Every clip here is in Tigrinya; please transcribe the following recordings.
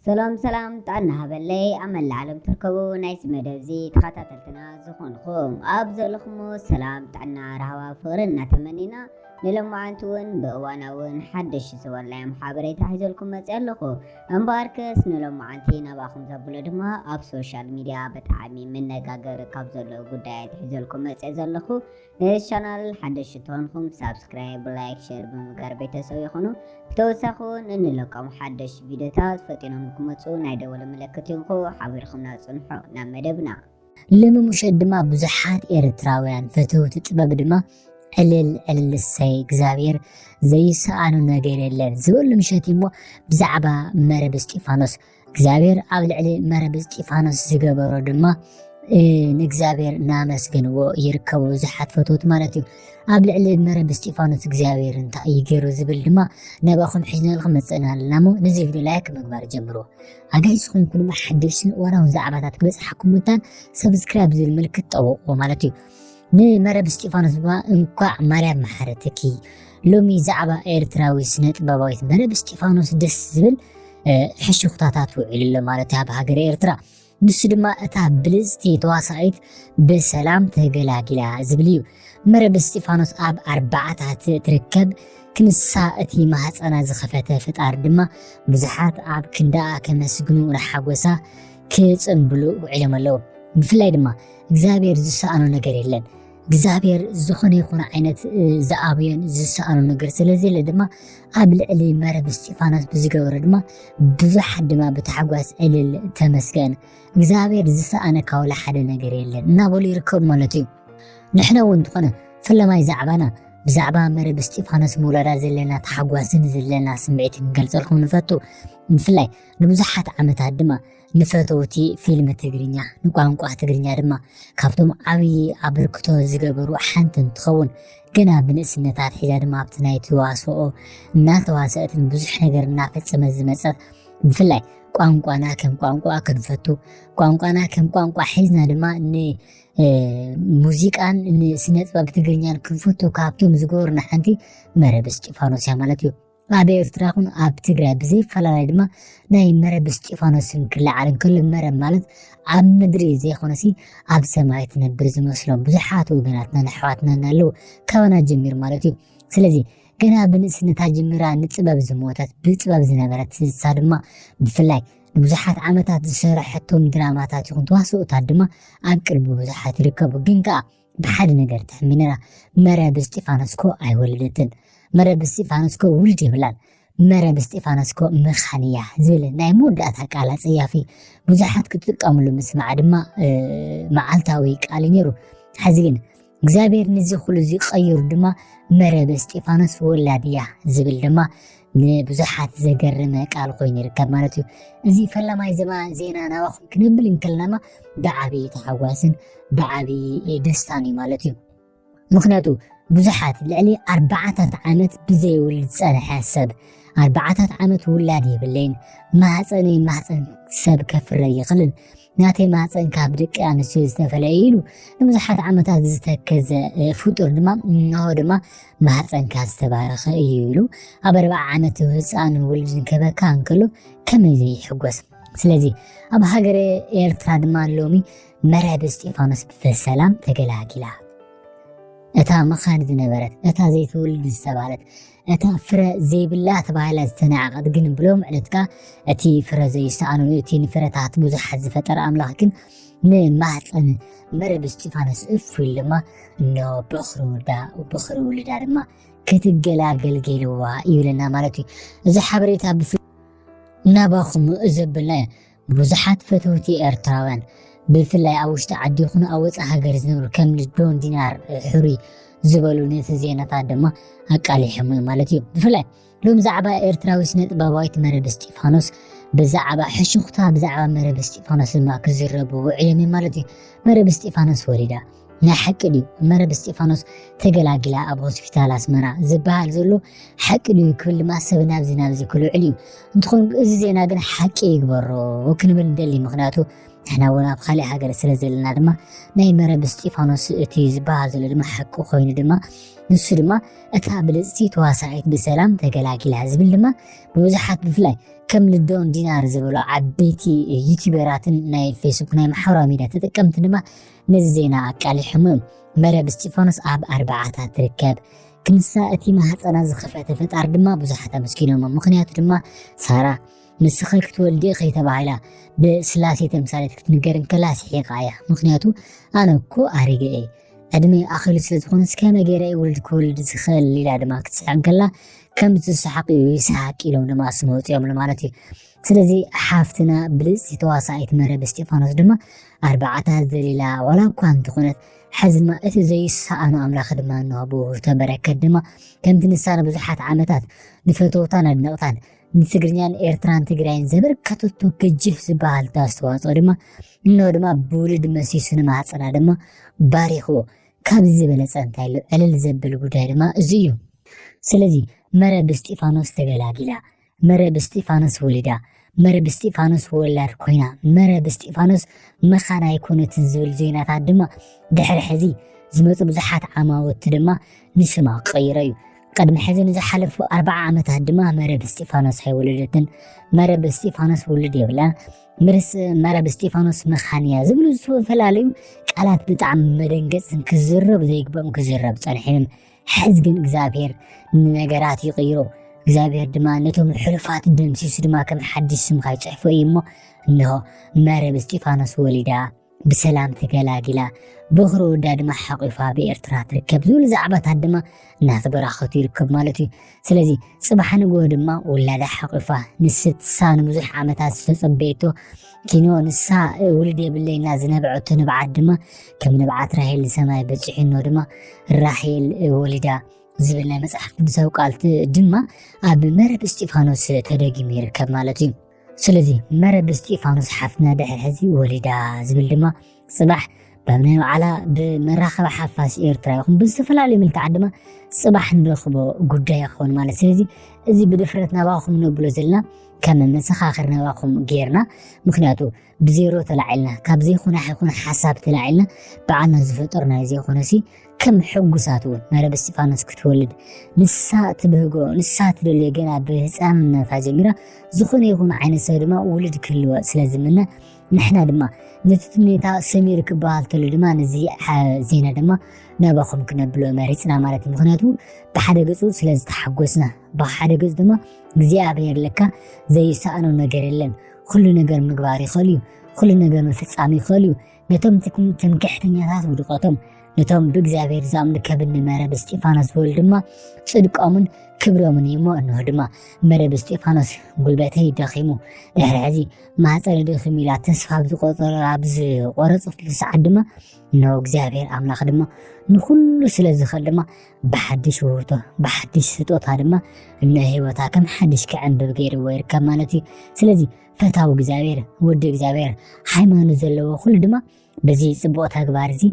سلام طعنا هبلي أمل العالم تركبوا نايس مدوزي تخاتلتنا زخونكم أبزلكم سلام طعنا رهوا فغرنا تمنينا للما عنتون بأواناون حدش سوار لايم حابري تحيزلكم مسألكم أمباركس نلما عنتينا باخم زبولو دما أب سوشال ميديا بتعامي من نقاقر كابزلو قداية تحيزلكم مسألكم الشانل حدش تونكم سابسكرايب لايك شير بمقار بيتسوي خونو بتوسخون إن لكم حدش فيديوهات فتينهم كمتسو نايدا ولا ملكتينكو حاويركم ناصنحو نامدبنا لما مشهد دما بزحات إيرتراويان فتوت تباب دما علل السي እግዚአብሔር ዘይሰአኑ ነገር የለን ዝብል ምሸት እሞ ብዛዕባ መረብ እስጢፋኖስ እግዚአብሔር ኣብ ልዕሊ መረብ እስጢፋኖስ ዝገበሮ ድማ ንእግዚአብሔር እናመስግንዎ ይርከቡ ብዙሓት ፈቶት ማለት እዩ ኣብ ልዕሊ መረብ እስጢፋኖስ እግዚአብሔር እንታይ ይገይሩ ዝብል ድማ ነባኹም ሒዝናልኩም መፅና ኣለና ሞ ነዚ ቪድዮ ላይክ ምግባር ጀምሮ ኣጋይስኩም ኩሉ ሓድሽን ወራውን ዛዕባታት ክበፅሓኩም ምንታን ሰብስክራይብ ዝብል ምልክት ጠብቁ ማለት እዩ ንመረብ እስጢፋኖስ ድማ እንኳዕ ማርያም መሓረትኪ ሎሚ ዛዕባ ኤርትራዊ ስነ ጥበባዊት መረብ እስጢፋኖስ ደስ ዝብል ሕሹኽታታት ውዒሉ ማለት ኣብ ሃገር ኤርትራ ንሱ ድማ እታ ብልፅቲ ተዋሳኢት ብሰላም ተገላጊላ ዝብል እዩ መረብ እስጢፋኖስ ኣብ ኣርባዕታት ትርከብ ክንሳ እቲ ማህፀና ዝኸፈተ ፍጣር ድማ ብዙሓት ኣብ ክንዳኣ ከመስግኑ ንሓጎሳ ክፅምብሉ ውዒሎም ኣለዉ ብፍላይ ድማ እግዚአብሔር ዝሰአኑ ነገር የለን እግዚአብሔር ዝኾነ ይኹን ዓይነት ዝኣብዮን ዝሰአኑ ነገር ስለዘለ ድማ ኣብ ልዕሊ መረብ እስጢፋኖስ ብዝገበሮ ድማ ብዙሓት ድማ ብታሕጓስ ዕልል ተመስገን እግዚአብሔር ዝሰአነ ካውላ ሓደ ነገር የለን እናበሉ ይርከቡ ማለት እዩ ንሕና እውን እንትኾነ ፈለማይ ዛዕባና ብዛዕባ መረብ እስጢፋኖስ ምውላዳ ዘለና ታሕጓስን ዘለና ስምዒት ክንገልፀልኩም ንፈቱ ብፍላይ ንብዙሓት ዓመታት ድማ ንፈተውቲ ፊልም ትግርኛ ንቋንቋ ትግርኛ ድማ ካብቶም ዓብዪ ኣበርክቶ ዝገበሩ ሓንቲ እንትኸውን ገና ብንእስነታት ሒዛ ድማ ኣብቲ ናይ ተዋስኦ እናተዋስአትን ብዙሕ ነገር እናፈፀመ ዝመፀት ብፍላይ ቋንቋና ከም ቋንቋ ክንፈቱ ቋንቋና ከም ቋንቋ ሒዝና ድማ ንሙዚቃን ንስነ ጥበብ ትግርኛን ክንፈቱ ካብቶም ዝገበሩና ሓንቲ መረብ እስጢፋኖስ እያ ማለት እዩ ኣብ ኤርትራኹን ኣብ ትግራይ ብዘይፈላለዩ ድማ ናይ መረብ እስጢፋኖስን ክለዓል እንከሎ መረብ ማለት ኣብ ምድሪ ዘይኮነሲ ኣብ ሰማይ ትነብር ዝመስሎም ብዙሓት ወገናትና ኣሕዋትና ኣለዉ ካባና ጀሚር ማለት እዩ ስለዚ ገና ብንእስነታ ጀሚራ ንጥበብ ዝሞተት ብጥበብ ዝነበረት ንሳ ድማ ብፍላይ ንብዙሓት ዓመታት ዝሰርሐቶም ድራማታት ይኹን ተዋስኦታት ድማ ኣብ ቅርቢ ብዙሓት ይርከቡ ግን ከዓ ብሓደ ነገር ተሕሚነና መረብ እስጢፋኖስ ኮ ኣይወለደትን መረብ እስጢፋኖስ ኮ ውልድ ይብላል መረብ እስጢፋኖስ ኮ መኻንያ ዝብል ናይ መወዳእታ ቃል ኣፀያፊ ብዙሓት ክጥቀምሉ ምስማዕ ድማ መዓልታዊ ቃል ነይሩ ሕዚ ግን እግዚአብሔር ነዚ ኩሉ እዚ ቀይሩ ድማ መረብ እስጢፋኖስ ወላድያ ዝብል ድማ ንብዙሓት ዘገረመ ቃል ኮይኑ ይርከብ ማለት እዩ እዚ ፈላማይ ዜና ናባኹም ክንብል እንከለና ብዓብዪ ተሓጓስን ብዓብዪ ደስታን እዩ ማለት እዩ ምክንያቱ ብዙሓት ልዕሊ 4 ዓመት ብዘይውልድ ፀንሐ ሰብ 4 ዓመት ውላድ የብለይን ማህፀን ሰብ ከፍረ ይኽእልን ናተይ ማህፀን ካብ ደቂ ኣንስትዮ ዝተፈለየ ኢሉ ንብዙሓት ዓመታት ዝተከዘ ፍጡር ድማ እንሆ ድማ ማህፀንካ ዝተባረኸ እዩ ኢሉ ኣብ 40 ዓመት ህፃን ውልድ ከበካ እንከሎ ከመይ ዘይሕጎስ ስለዚ ኣብ ሃገር ኤርትራ ድማ ሎሚ መረብ እስጢፋኖስ ብሰላም ተገላጊላ እታ መኻን ዝነበረት እታ ዘይትውልድ ዝተባለት እታ ፍረ ዘይብላ ተባሂላ ዝተናዓቐት ግን ብሎም ዕለትካ እቲ ፍረ ዘይሰኣኑ እቲ ንፍረታት ብዙሓት ዝፈጠረ ኣምላኽ ግን ንማህፀን መረብ እስጢፋኖስ እፍ ኢሉ ድማ እኖ ብኽሪ ውልዳ ድማ ክትገላገል ገይልዋ ይብለና ማለት እዩ እዚ ሓበሬታ ናባኹም ዘብልና ብዙሓት ፈተውቲ ኤርትራውያን ብፍላይ ኣብ ውሽጢ ዓዲ ይኹኑ ኣብ ወፃኢ ሃገር ዝነብሩ ከም ዶን ዲናር ሕሩይ ዝበሉ ነቲ ዜናታት ድማ ኣቃሊሖም ማለት እዩ ብፍላይ ሎም ዛዕባ ኤርትራዊ ስነ ጥበባዊት መረብ እስጢፋኖስ ብዛዕባ ሕሹኽታ ብዛዕባ መረብ እስጢፋኖስ ድማ ክዝረቡ ውዕሎም ማለት እዩ መረብ እስጢፋኖስ ወሊዳ ናይ ሓቂ ድዩ መረብ እስጢፋኖስ ተገላጊላ ኣብ ሆስፒታል ኣስመራ ዝበሃል ዘሎ ሓቂ ድዩ ክብል ድማ ሰብ ናብዚ ክልውዕል እዩ እንትኾን እዚ ዜና ግን ሓቂ ይግበሮ ክንብል ንደሊ ምክንያቱ ንሕና እውን ኣብ ካሊእ ሃገር ስለ ዘለና ድማ ናይ መረብ እስጢፋኖስ እቲ ዝበሃል ዘሎ ድማ ሓቂ ኮይኑ ድማ ንሱ ድማ እታ ብልፅቲ ተዋሳዒት ብሰላም ተገላጊላ ዝብል ድማ ብብዙሓት ብፍላይ ከም ልዶን ዲናር ዝበሉ ዓበይቲ ዩቲዩበራትን ናይ ፌስቡክ ናይ ማሕበራዊ ሚድያ ተጠቀምቲ ድማ ነዚ ዜና ኣቃሊሖም መረብ እስጢፋኖስ ኣብ 4 ትርከብ ክንሳ እቲ ማህፀና ዝኸፈተ ፈጣሪ ድማ ብዙሓት ኣመስኪኖም ምክንያቱ ድማ ሳራ ንስኺ ክትወልዲ ከይተባሂላ ብስላሴ ተምሳሌት ክትንገር ከላ ስሒቃ እያ ምክንያቱ ኣነ እኮ ኣሪገ እየ ዕድሜ ኣኺሉ ስለዝኾነ እስከመ ገይረ ወልድ ክወልድ ዝኽእል ኢላ ድማ ክትስሕቅ ከላ ከም ዝስሓቅ ይስሓቅ ኢሎም ድማ ስም ወፂኦም ማለት እዩ ስለዚ ሓፍትና ብልፅቲ ተዋሳኢት መረብ እስጢፋኖስ ድማ 4 ዘሊላ ዋላ እኳ እንትኾነት حزم أتزي سأنا أملاخ دما نابو تبركت دما كنت نسان بزحات عامتات نفتوتان النقطان نسجرنيان إيرتران تجرين زبر كتوتو كجيف زبال تاستواص دما إنه دما بولد مسيسون ما حصنا دما باريخو كابزي بلس أنتايلو ألل زبل بوداي دما زيو سلزي مرب استيفانوس تغلاغيلا مرب استيفانوس ولدا مرب استيفانوس ولار كوينا مرب استيفانوس مخانا يكون تنزل زينات دما دحر حزي زمت بزحات عماوت دما نسمع قيريو قدم حزن زحلف 4 عامات دما مرب استيفانوس حيولدتن مرب استيفانوس ولد يبلا مرس مرب استيفانوس مخانيا زبلو زسو فلاليو قالات بطعم مدنقص كزرب زيقبم كزرب صالحين حزقن እግዚአብሔር ነገራት ይقيرو እግዚአብሔር ድማ ነቶም ሕልፋት ደምሲስ ድማ ከም ሓድሽ ስም ካይጽሕፎ እሞ እንሆ መረብ እስጢፋኖስ ወሊዳ بسلام تجلاجلا بخرو داد ما حقيفها بإرترا تركب زول زعبات هدما ناس براخو يركب مالتي سلازي صباح نقول دما ولا دا حقيفها نست سان مزح عامتها ستصبيتو كينو نسا ولدي باللي ناز نبعو تنبعد دما كم نبعات راحيل لسماي بجحينو دما راحيل ولدا زبلنا مسح قدسو قالت دما اب مرب استيفانوس تدقي يركب مالتي سلازي مرب استيفانوس حفنا دحر حزي ولدا زبل دما صباح بمنايو على بمراخب حفاس إيرترا يخون بالسفلالي ملك عدما صباح نرخبو قدا يخون مالا سلازي ازي بدفرتنا باخم نبلو زلنا كم مسخاخرنا باخم غيرنا مخنياتو بزيرو تلعلنا كابزي خونا حيكون حساب تلعلنا بعنا زفطرنا زي خونسي كم حقوساتون مرب استيفانوس كتولد نسا تبهقو نسا تدلي جنا بهزام فاجميرا زخوني يكون عين سودما ولد كل وقت سلازمنا نحنا دما نتتمنيتا سمير كبال تلو دما نزي زينة دما نباخم كنا بلو ماريسنا مالتي مخناتو بحدا قصو سلاز تحقوسنا بحدا قص دما እግዚአብሔር ለካ ዘይሳአነው ነገር የለን ሁሉ ነገር ምግባር ይኸልዩ ሁሉ ነገር መፍጻሚ ይኸልዩ ነቶም ትምክሕተኛታት ውድቀቶም ነቶም ብእግዚአብሔር ዛምድ ከብን መረብ እስጢፋኖስ ወልድማ ጽድቆምን ክብሮምን ይሞ እንሆ ድማ መረብ እስጢፋኖስ ጉልበተይ ደኺሙ ድሕሪ ሕዚ ማህፀነ ደኺሙ ኢላ ተስፋ ብዝቆፀሮ ኣብዚ ቆረፅት ሰዓት ድማ ነው እግዚአብሔር አምላክ ድማ ንኩሉ ስለዝኽእል ድማ ብሓድሽ ውህብቶ ብሓድሽ ስጦታ ድማ እነ ህይወታ ከም ሓድሽ ክዕንብብ ገይርዎ ይርከብ ማለት እዩ ስለዚ ፈታዊ እግዚአብሔር ወዲ እግዚአብሔር ሃይማኖት ዘለዎ ኩሉ ድማ በዚ ጽቡቕ ተግባር እዚ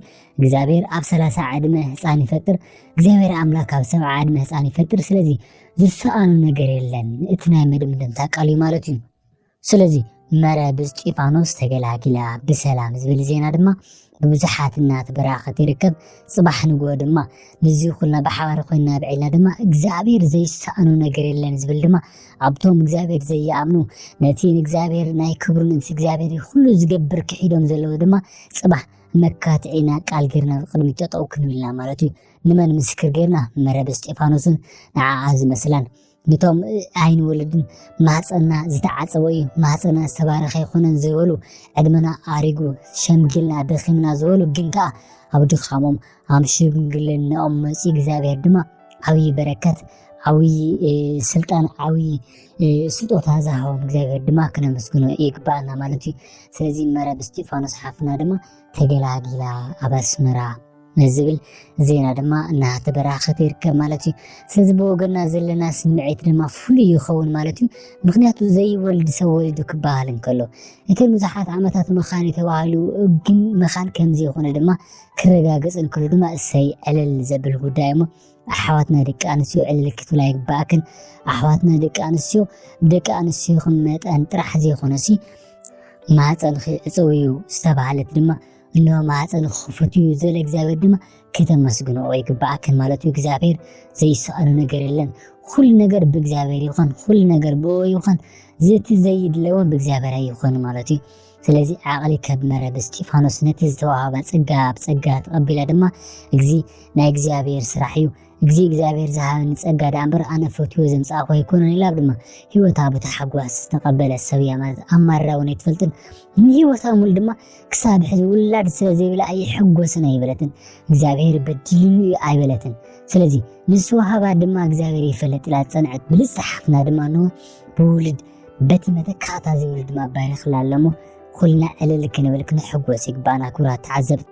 እግዚአብሔር ኣብ 30 ዓድመ ህፃን ይፈጥር እግዚአብሔር አምላክ ኣብ 70 ዓድመ ህፃን ይፈጥር ስለዚ ዝሰአኑ ነገር የለን እቲ ናይ መድምድምታ ቃል እዩ ማለት እዩ ስለዚ መረብ እስጢፋኖስ ተገላጊላ ብሰላም ዝብል ዜና ድማ ببزحات النات براخة يركب صباح نقول دما نزي خلنا بحوار خوينا بعينا دما اجزابير زي سأنو نقر اللي نزبل دما عبتهم اجزابير زي يعملو ناتين اجزابير ناي كبرون انس اجزابير خلو زقبر كحيدهم زلو دما صباح مكات عينا قال قرنا قدمي تطعو كنو لنا مالتي نما نمسكر قرنا مرب استيفانوسن نعاز مثلا نتوم عين ولدن ماصنا زتعصوي ماصنا استبارخ يخونن زولو عدمنا اريغو شمجلنا دخمنا زولو جنكا ابو دخامم امشغلنا امصي እግዚአብሔር ድማ عوي بركات عوي سلطان عوي سلطታ زاهم እግዚአብሔር ድማ كنمسكنو يقبانا مالتي ስለዚህ መረብ እስጢፋኖስ ሓፍና ድማ ተገላጊላ አባስመራ نزبل زينا دما انها تبراخت يركب مالتي سلازي بوغنا زلنا سمعيت دما فولي يخون مالتي مخنياتو زي ولد سولد كبال انكلو انتي مزحات عامتات مخاني تبالو جن مخان كمزي يخون دما كرغاغص انكلو دما اسي علل زبل غدايمو احواتنا دق انسيو عللكتو لايك باكن احواتنا دق انسيو خمت ان طرح زي خونسي ما تنخي صويو استبعلت دما إنه ما عصن خفتيو زل እግዚአብሔር ድማ ከተመስግኖ ይግባአክ ማለት እግዚአብሔር ዘይሰአሉ ነገር የለን ሁሉ ነገር በእግዚአብሔር ይሆን ሁሉ ነገር በይሆን ዘት ዘይድለውን በእግዚአብሔር ይሆን ማለት እዩ ስለዚህ ዓቅሊ ከመረ በስጢፋኖስ ነቲ ዝተዋሃበ ጸጋ በጸጋ ተቀበለ ድማ ናይ እግዚአብሔር ስራሕ እዩ እግዚአብሔር ዝሃበን ጸጋ ዳምበር አነ ፈትዮ ዘምጻእ ኮይኮነ ኢላ ድማ ህይወታ በተሐጓስ ተቀበለ ሰብያ ማለት አማራውን ይትፈልጥን ህይወታ ሙሉ ድማ ክሳብ ሕዚ ውላድ ስለዘይብላ አይሕጎስን አይበለትን እግዚአብሔር በድልኒ አይበለትን ስለዚህ ንስዋሃባ ድማ እግዚአብሔር ይፈለጥ ላ ጸንዕት ብልጽሐፍና ድማ ነው በውልድ በቲ መተካታ ዘይውልድ ድማ ባሪኽ ላለሞ ኩልና ዕልል ክንብል ክንሕጎስ ይግባና ኩራት ተዓዘብት